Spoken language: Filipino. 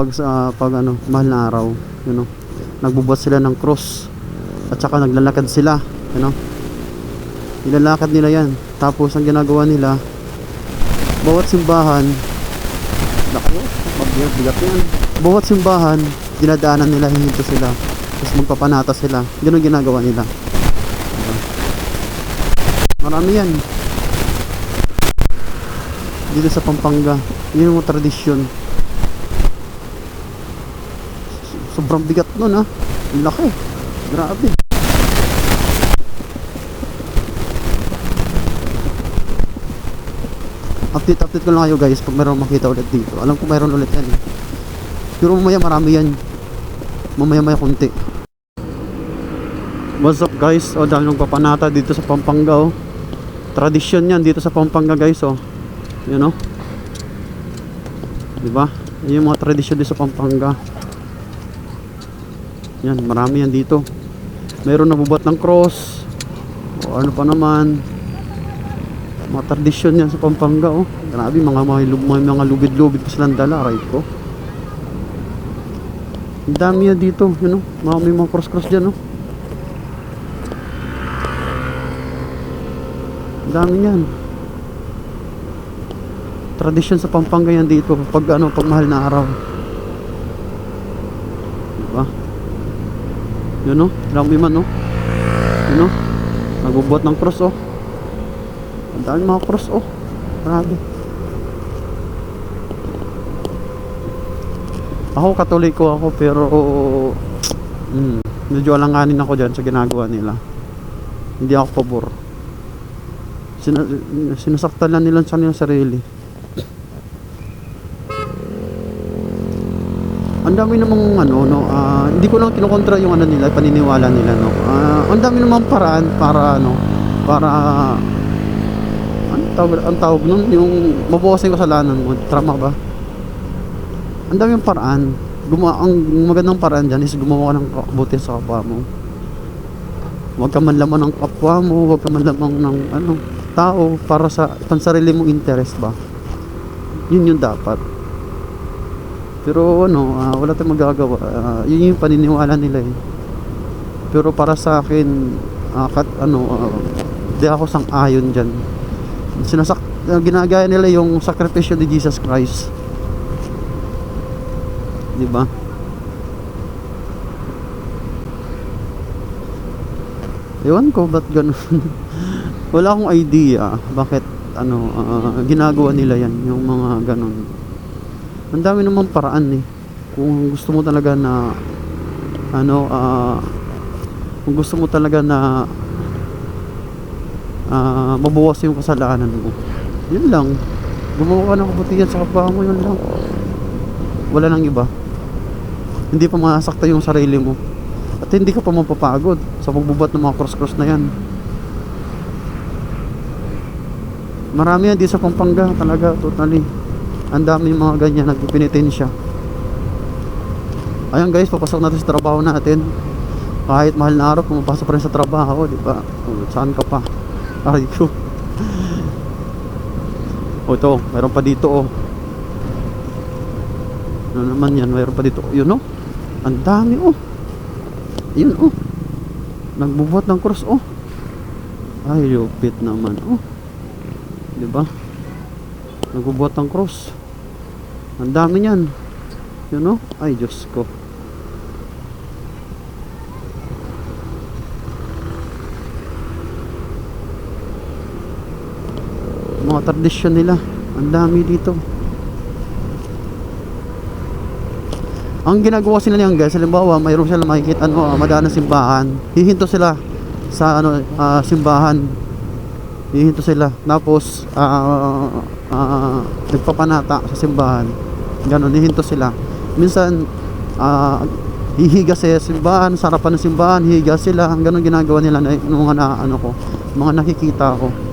pag ano, mahal na araw, you know, nagbubuhat sila ng cross at saka naglalakad sila, you know, nilalakad nila yan. Tapos ang ginagawa nila, bawat simbahan, laki, magbigat yan, bawat simbahan dinadaanan nila, hihinto sila, tapos magpapanata sila. Ganun ginagawa nila, diba? Marami yan dito sa Pampanga. Yun yung tradisyon. Sobrang bigat nun, ha. Ang laki, grabe. Update ko lang kayo guys pag mayroon makita ulit dito. Alam ko mayroon ulit yan, eh. Pero mamaya marami yan, mamaya konti. What's up guys? O, dami nang papanata dito sa Pampanga, oh. Tradisyon yan dito sa Pampanga guys, oh. You know, diba? Yan yung mga tradisyon dito sa Pampanga. Yan, marami yan dito. Mayroon nabubuhat ng cross o ano pa naman, mga tradisyon yan sa Pampanga, oh. Grabe, mga lubid-lubid pa silang dala, right ko. Ang dami yan dito, you know, may mga cross dyan, oh. Ang dami yan. Tradisyon sa Pampanga yan dito pag mahal na araw, diba? Yun, no, dami man, no, yun, no, nagbubuhat ng cross, oh. Ang dami mga cross, oh. Grabe. Ako Katoliko ako, pero medyo alanganin ako dyan sa ginagawa nila. Hindi ako pabor. Sinasaktan lang nila sa kanilang sarili. Ang dami namang hindi ko lang kinokontra yung nila, paniniwala nila, no. Ang dami namang paraan para ang tawag nun, yung mabawasan yung kasalanan mo, trauma ba? Ang daming paraan. Ang magandang paraan dyan is gumawa ka ng kabuti sa kapwa mo. Huwag ka man lamang ng kapwa mo, huwag ka man lamang ng tao para sa pansarili mong interest ba. Yun yung dapat. Pero wala tayong magagawa. Yun yung paniniwala nila, eh. Pero para sa akin, di ako sang-ayon dyan. Ginagaya nila yung sakripisyo ni Jesus Christ, diba? Ewan ko ba't ganun. Wala akong idea bakit ginagawa nila yan, yung mga ganun. Ang dami naman paraan, eh. Kung gusto mo talaga na kung gusto mo talaga na mabawas yung kasalanan mo, yun lang, gumawa ka ng kabutihan sa kapwa mo, yun lang. Wala nang iba. Hindi pa masakta yung sarili mo at hindi ka pa mapapagod sa pagbubuhat ng mga cross na yan. Marami yan di sa Pampanga talaga, totally. Ang dami mga ganyan nagpipinitensya. Ayun guys, papasok natin sa trabaho natin. Kahit mahal na araw, pumapasok pa rin sa trabaho, di ba? Saan ka pa? Ay ko. O ito, mayroon pa dito, oh. Ano naman yan, mayroon pa dito. Yun, oh. Ang dami, oh. Yun, oh. Nagbubuhat ng cross, oh. Ay, lupit naman, oh. Diba? Nagbubuhat ng cross. Ang dami niyan. Yun, oh. Ay, Diyos ko. Mga tradisyon nila, ang dami dito. Ang ginagawa sila niyan guys, halimbawa mayroon sila makikita madaan na simbahan, hihinto sila sa simbahan, hihinto sila, tapos nagpapanata sa simbahan, ganon, hihinto sila. Minsan hihiga sa simbahan, sa harapan ng simbahan, hihiga sila, ganon ginagawa nila, mga mga nakikita ko.